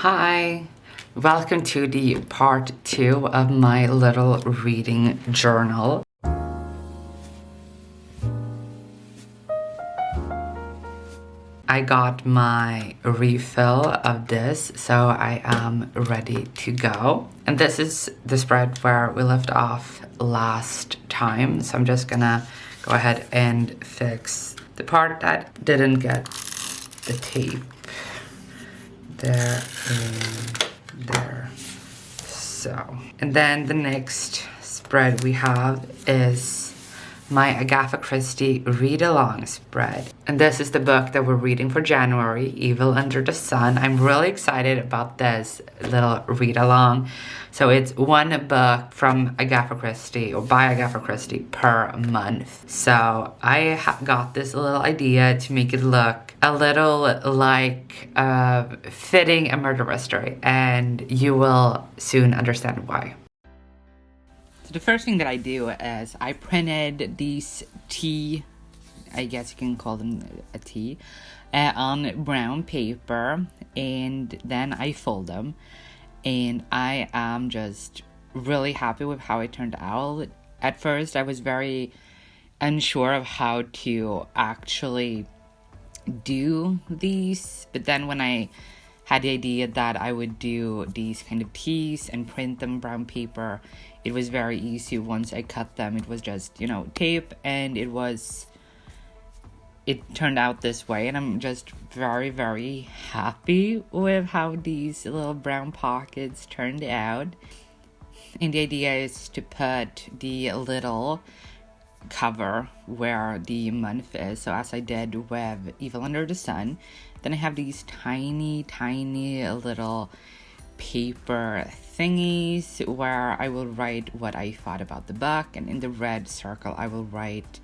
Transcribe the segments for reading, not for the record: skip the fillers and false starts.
Hi, welcome to the part 2 of my little reading journal. I got my refill of this, so I am ready to go. And this is the spread where we left off last time, so I'm just gonna go ahead and fix the part that didn't get the tape. There and there. So, and then the next spread we have is my Agatha Christie read-along spread. And this is the book that we're reading for January, Evil Under the Sun. I'm really excited about this little read-along. So it's one book from Agatha Christie, or by Agatha Christie, per month. So I got this little idea to make it look a little like fitting a murder mystery, and you will soon understand why. So the first thing that I do is I printed these T, I guess you can call them a T, on brown paper, and then I fold them. And I am just really happy with how it turned out. At first, I was very unsure of how to actually do these, but then when I had the idea that I would do these kind of tees and print them brown paper, it was very easy. Once I cut them, it was just, tape, and it turned out this way, and I'm just very, very happy with how these little brown pockets turned out. And the idea is to put the little cover where the month is, so as I did with Evil Under the Sun. Then I have these tiny little paper thingies where I will write what I thought about the book, and in the red circle I will write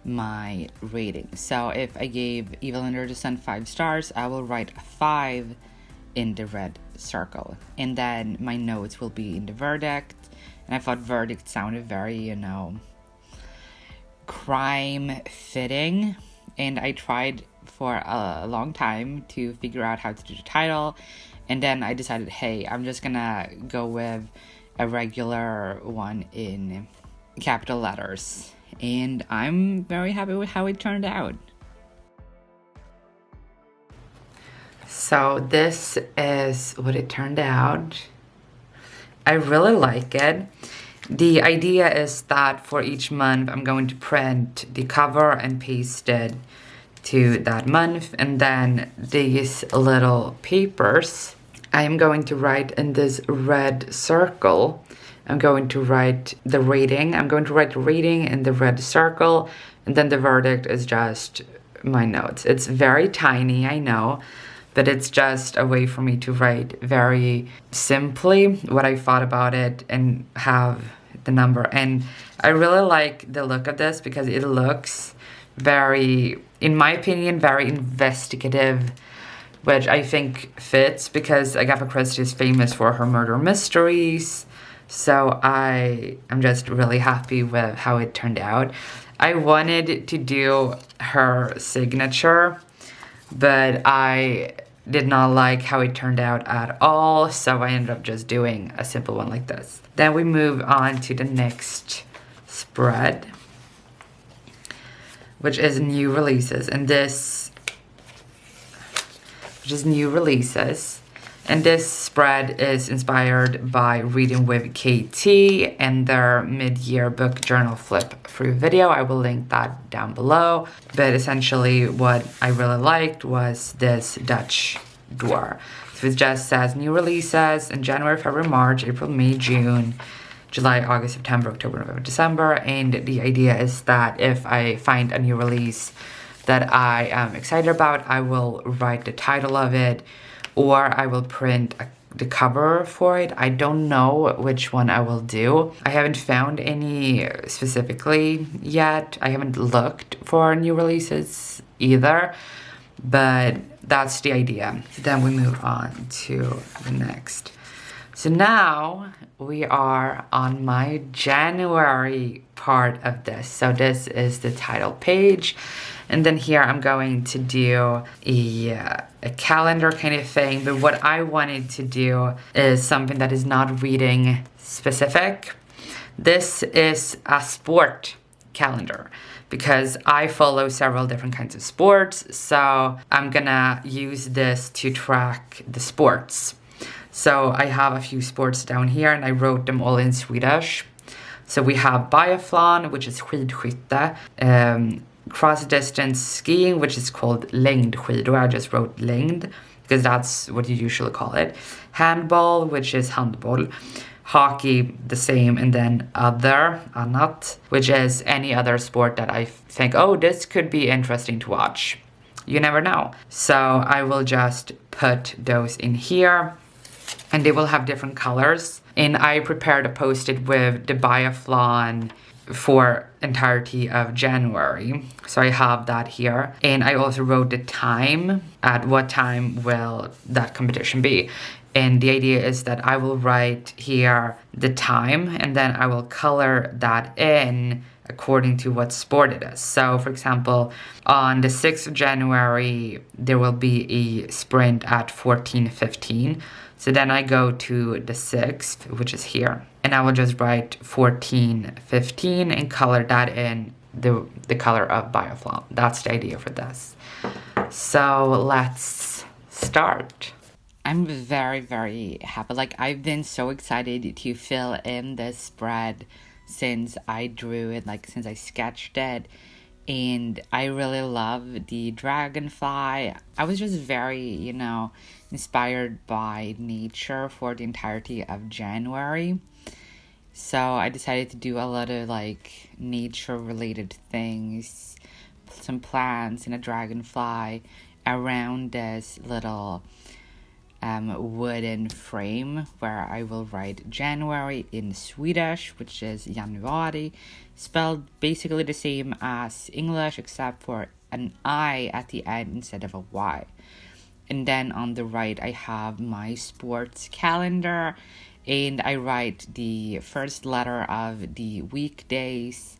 my rating. So if I gave Evil Under the Sun 5 stars, I will write a 5 in the red circle, and then my notes will be in the verdict. And I thought verdict sounded very, crime fitting, and I tried for a long time to figure out how to do the title, and then I decided, hey, I'm just gonna go with a regular one in capital letters, and I'm very happy with how it turned out. So this is what it turned out. I really like it. The idea is that for each month I'm going to print the cover and paste it to that month, and then these little papers I am going to write in this red circle. I'm going to write the rating. I'm going to write the rating in the red circle, and then the verdict is just my notes. It's very tiny, I know, but it's just a way for me to write very simply what I thought about it and have the number. And I really like the look of this because it looks very, in my opinion, very investigative, which I think fits because Agatha Christie is famous for her murder mysteries. So I am just really happy with how it turned out. I wanted to do her signature, but I did not like how it turned out at all, so I ended up just doing a simple one like this. Then we move on to the next spread, which is new releases, and this spread is inspired by Reading with KT and their mid-year book journal flip through video. I will link that down below. But essentially what I really liked was this Dutch door. So it just says new releases in January, February, March, April, May, June, July, August, September, October, November, December. And the idea is that if I find a new release that I am excited about, I will write the title of it, or I will print the cover for it. I don't know which one I will do. I haven't found any specifically yet. I haven't looked for new releases either, but that's the idea. Then we move on to the next. So now we are on my January part of this. So this is the title page. And then here I'm going to do a calendar kind of thing. But what I wanted to do is something that is not reading specific. This is a sport calendar because I follow several different kinds of sports. So I'm gonna use this to track the sports. So I have a few sports down here and I wrote them all in Swedish. So we have biathlon, which is skidskytte, cross distance skiing, which is called längdskidor. I just wrote längd because that's what you usually call it. Handball, which is handboll. Hockey, the same, and then other, annat, which is any other sport that I think, oh, this could be interesting to watch. You never know. So I will just put those in here, and they will have different colors. And I prepared a post-it with the biathlon for entirety of January. So I have that here. And I also wrote the time, at what time will that competition be. And the idea is that I will write here the time and then I will color that in according to what sport it is. So for example, on the 6th of January, there will be a sprint at 14:15. So then I go to the 6th, which is here, and I will just write 14:15 and color that in the color of biathlon. That's the idea for this. So let's start. I'm very, very happy. Like, I've been so excited to fill in this spread since I drew it, like since I sketched it. And I really love the dragonfly. I was just very, inspired by nature for the entirety of January. So I decided to do a lot of like nature related things, some plants and a dragonfly around this little wooden frame where I will write January in Swedish, which is januari, spelled basically the same as English except for an I at the end instead of a Y. And then on the right I have my sports calendar, and I write the first letter of the weekdays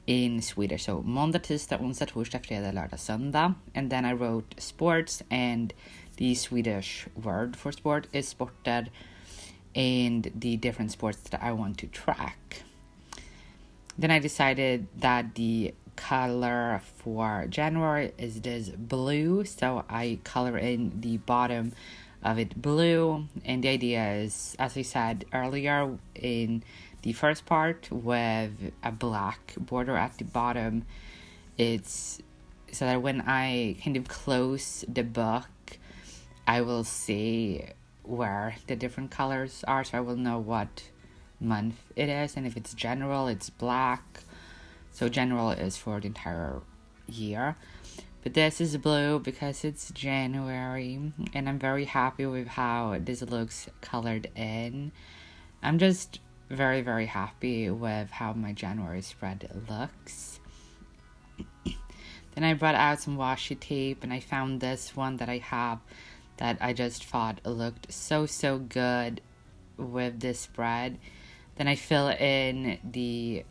in Swedish. So måndag, tisdag, onsdag, torsdag, fredag, lördag, söndag. And then I wrote sports, and the Swedish word for sport is sporter, and the different sports that I want to track. Then I decided that the color for January is this blue, so I color in the bottom of it blue. And the idea is, as I said earlier in the first part, with a black border at the bottom. It's so that when I kind of close the book, I will see where the different colors are, so I will know what month it is. And if it's general, it's black. So general is for the entire year. But this is blue because it's January, and I'm very happy with how this looks colored in. I'm just very, very happy with how my January spread looks. Then I brought out some washi tape, and I found this one that I have that I just thought looked so good with this spread. Then I fill in the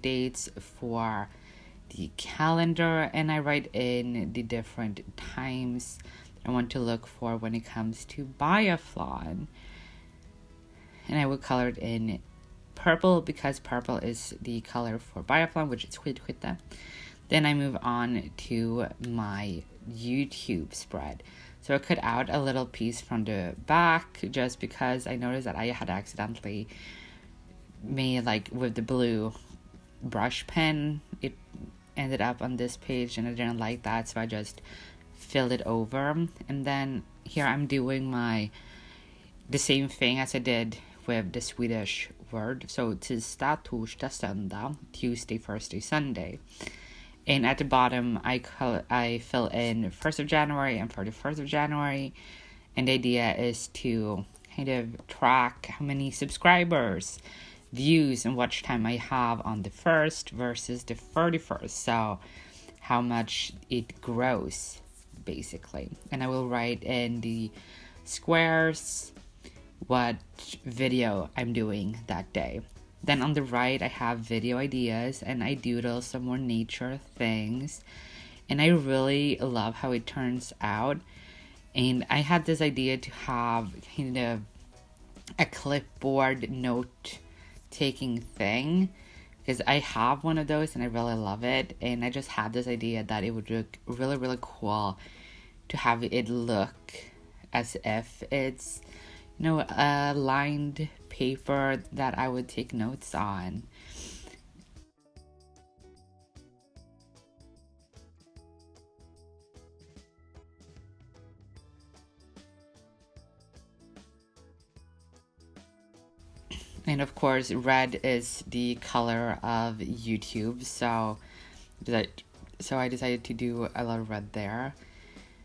dates for the calendar, and I write in the different times I want to look for when it comes to biathlon. And I will color it in purple because purple is the color for biathlon, which is skidskytte. Then I move on to my YouTube spread. So I cut out a little piece from the back just because I noticed that I had accidentally made, like, with the blue brush pen, it ended up on this page and I didn't like that, so I just filled it over. And then here I'm doing the same thing as I did with the Swedish word. So tisdag, torsdag, söndag, Tuesday, Thursday, Sunday. And at the bottom, I fill in 1st of January and 31st of January. And the idea is to kind of track how many subscribers, views, and watch time I have on the 1st versus the 31st. So how much it grows, basically. And I will write in the squares what video I'm doing that day. Then on the right, I have video ideas, and I doodle some more nature things. And I really love how it turns out. And I had this idea to have kind of a clipboard note taking thing, because I have one of those and I really love it. And I just had this idea that it would look really, really cool to have it look as if it's, a lined paper that I would take notes on. And of course, red is the color of YouTube, so I decided to do a lot of red there.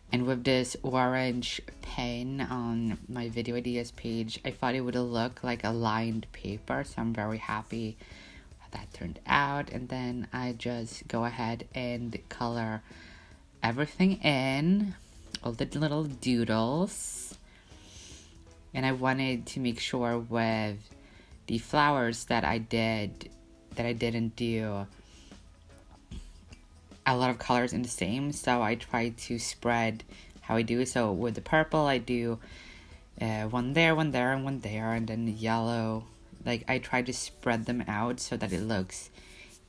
And with this orange pen on my video ideas page, I thought it would look like a lined paper, so I'm very happy how that turned out. And then I just go ahead and color everything in, all the little doodles. And I wanted to make sure with the flowers that I didn't do a lot of colors in the same, so I tried to spread how I do. So with the purple, I do one there, and one there, and then the yellow. Like, I try to spread them out so that it looks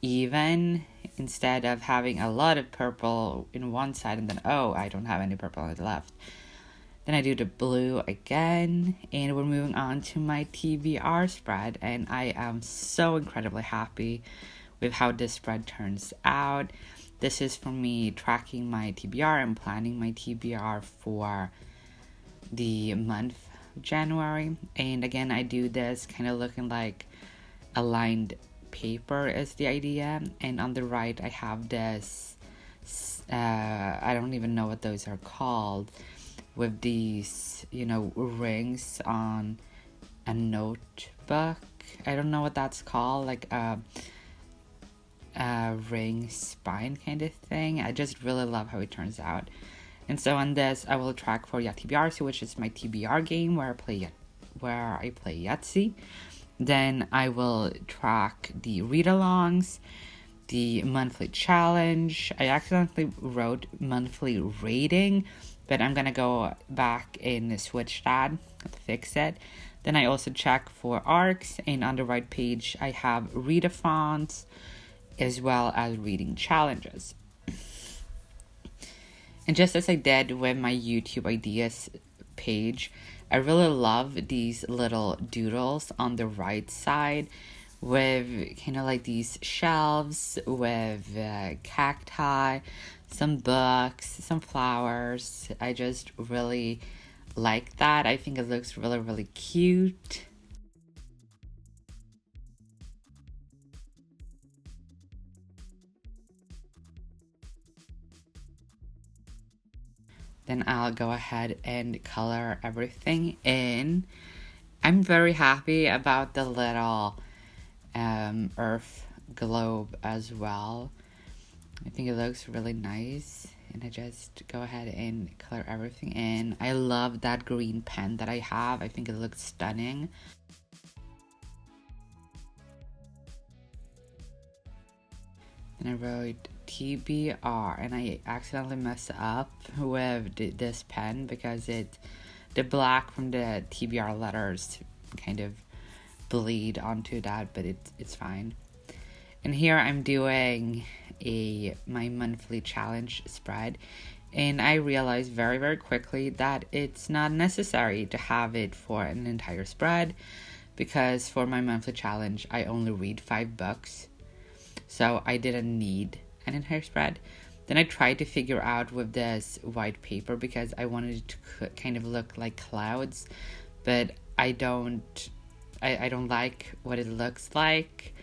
even, instead of having a lot of purple in one side and then, I don't have any purple on the left. Then I do the blue again, and we're moving on to my TBR spread, and I am so incredibly happy with how this spread turns out. This is for me tracking my TBR and planning my TBR for the month of January. And again, I do this kind of looking like a lined paper is the idea. And on the right, I have this, I don't even know what those are called, with these, rings on a notebook. I don't know what that's called, like a ring spine kind of thing. I just really love how it turns out. And so on this, I will track for TBR, which is my TBR game where I play Yahtzee. Then I will track the read-alongs, the monthly challenge. I accidentally wrote monthly rating, but I'm gonna go back and switch that to fix it. Then I also check for arcs, and on the right page I have readathons as well as reading challenges. And just as I did with my YouTube ideas page, I really love these little doodles on the right side with kind of like these shelves with cacti, some books, some flowers. I just really like that. I think it looks really, really cute. Then I'll go ahead and color everything in. I'm very happy about the little earth globe as well. I think it looks really nice, and I just go ahead and color everything in. I love that green pen that I have. I think it looks stunning. And I wrote TBR, and I accidentally messed up with this pen because the black from the TBR letters kind of bleed onto that, but it's fine. And here I'm doing my monthly challenge spread, and I realized very, very quickly that it's not necessary to have it for an entire spread, because for my monthly challenge I only read 5 books, so I didn't need an entire spread. Then I tried to figure out with this white paper, because I wanted it to kind of look like clouds, but I don't like what it looks like.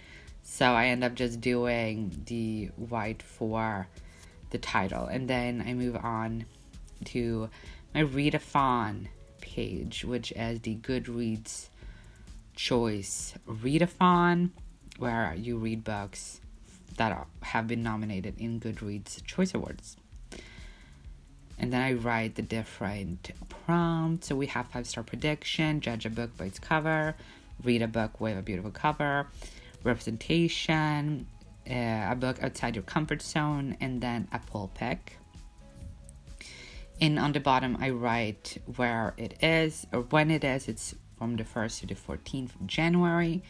So I end up just doing the white for the title. And then I move on to my Readathon page, which is the Goodreads Choice Readathon, where you read books that have been nominated in Goodreads Choice Awards. And then I write the different prompts. So we have 5-star prediction, judge a book by its cover, read a book with a beautiful cover, representation, a book outside your comfort zone, and then a poll pick. And on the bottom, I write where it is or when it is. It's from the 1st to the 14th of January.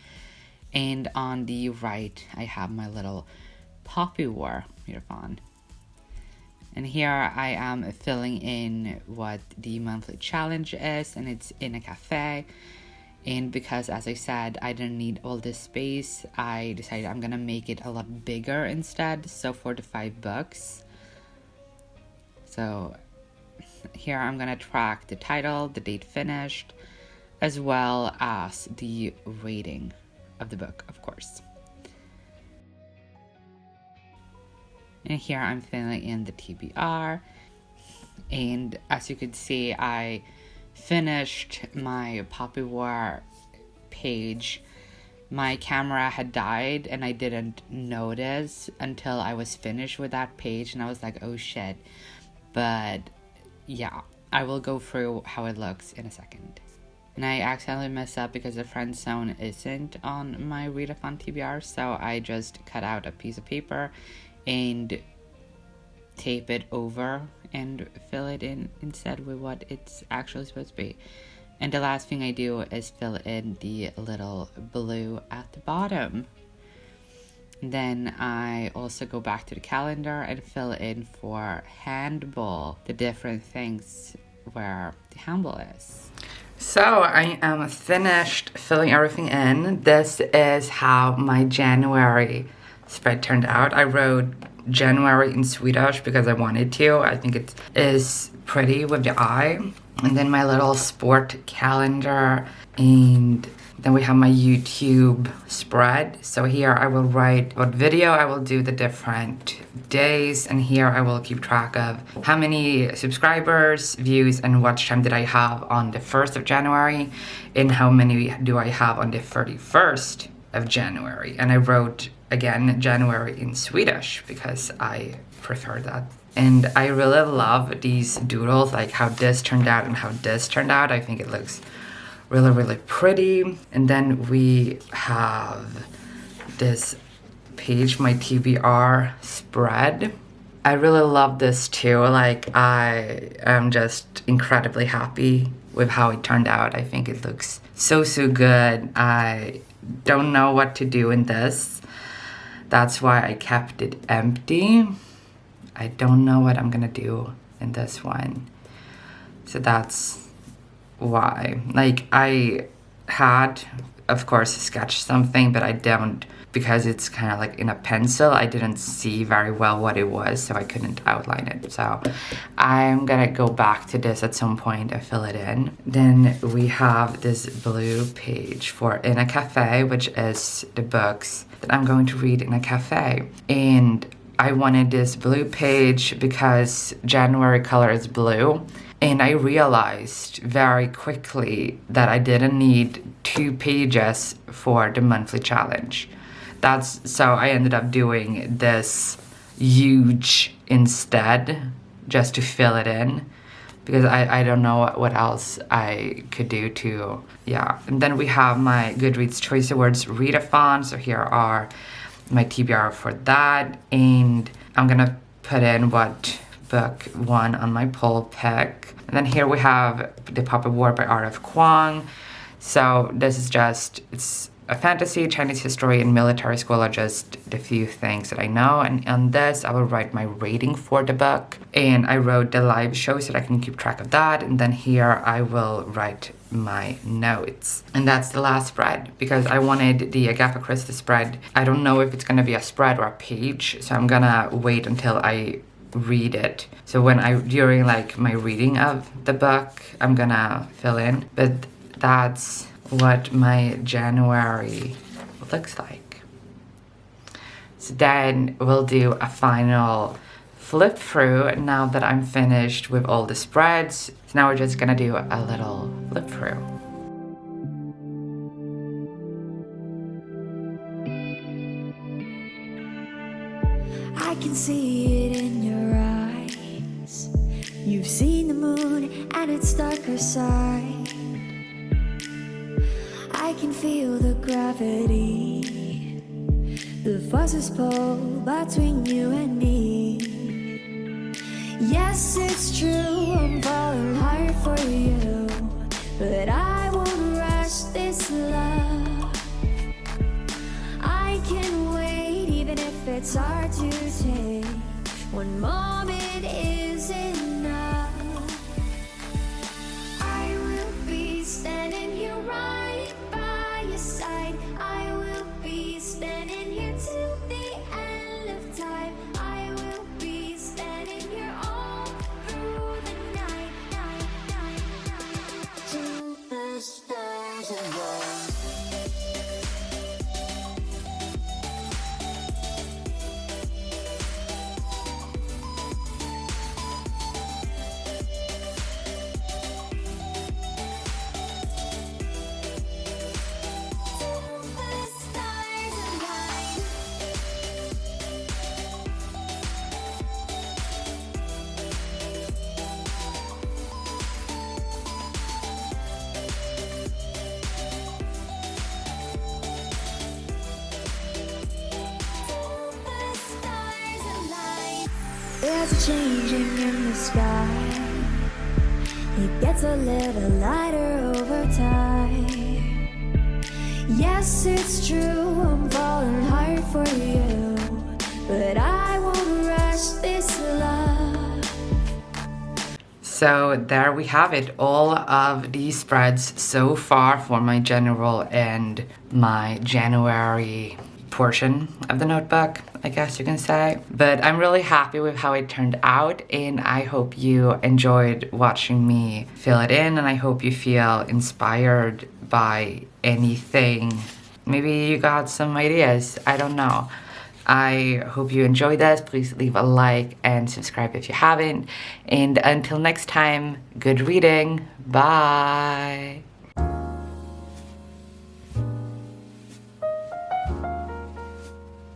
And on the right, I have my little poppy war Readathon. And here I am filling in what the monthly challenge is, and it's in a cafe. And because, as I said, I didn't need all this space, I decided I'm gonna make it a lot bigger instead. So for the 5 books. So here I'm gonna track the title, the date finished, as well as the rating of the book, of course. And here I'm filling in the TBR. And as you can see, I finished my Poppy War page. My camera had died and I didn't notice until I was finished with that page, and I was like, oh shit. But yeah, I will go through how it looks in a second. And I accidentally messed up because the friend zone isn't on my Readathon TBR, so I just cut out a piece of paper and tape it over and fill it in instead with what it's actually supposed to be. And the last thing I do is fill in the little blue at the bottom. Then I also go back to the calendar and fill in for handball, the different things where the handball is. So I am finished filling everything in. This is how my January spread turned out. I wrote January in Swedish because I wanted to. I think it is pretty with the eye. And then my little sport calendar, and then we have my YouTube spread. So here I will write what video I will do the different days, and here I will keep track of how many subscribers, views, and watch time did I have on the 1st of January, and how many do I have on the 31st of January. And I wrote again January in Swedish because I prefer that. And I really love these doodles, like how this turned out and how this turned out. I think it looks really, really pretty. And then we have this page, my TBR spread. I really love this too. Like, I am just incredibly happy with how it turned out. I think it looks so, so good. I don't know what to do in this. That's why I kept it empty. I don't know what I'm gonna do in this one. So that's why. Like, I had, of course, sketched something, but I don't, because it's kind of like in a pencil, I didn't see very well what it was, so I couldn't outline it. So I'm gonna go back to this at some point and fill it in. Then we have this blue page for In a Cafe, which is the books that I'm going to read in a cafe. And I wanted this blue page because January color is blue. And I realized very quickly that I didn't need 2 pages for the monthly challenge. So I ended up doing this huge instead, just to fill it in, because I don't know what else I could do to, yeah. And then we have my Goodreads Choice Awards Readathon. So here are my TBR for that, and I'm gonna put in what book won on my poll pick. And then here we have The Poppy War by R.F. Kuang. So this is just, it's a fantasy, Chinese history, and military school are just the few things that I know. And on this, I will write my rating for the book. And I wrote the live show so that I can keep track of that. And then here I will write my notes. And that's the last spread, because I wanted the Agatha Christie spread. I don't know if it's gonna be a spread or a page, so I'm gonna wait until I read it. So during like my reading of the book, I'm gonna fill in. But that's what my January looks like. So then we'll do a final flip through now that I'm finished with all the spreads. So now we're just gonna do a little flip through. I can see it in your eyes. You've seen the moon and its darker side. I I can feel the gravity, the forces pull between you and me. Yes, it's true, I'm falling hard for you, but I won't rush this love. I can wait even if it's hard to take. One moment is enough. I will be standing here right by your side. I will be standing here till the end of time. I will be standing here all through the night, night, night, night, till the stars align. There's a changing in the sky. It gets a little lighter over time. Yes, it's true, I'm falling hard for you, but I won't rush this love. So there we have it, all of these spreads so far for my general and my January portion of the notebook, I guess you can say. But I'm really happy with how it turned out, and I hope you enjoyed watching me fill it in, and I hope you feel inspired by anything. Maybe you got some ideas, I don't know. I hope you enjoyed this. Please leave a like and subscribe if you haven't. And until next time, good reading. Bye.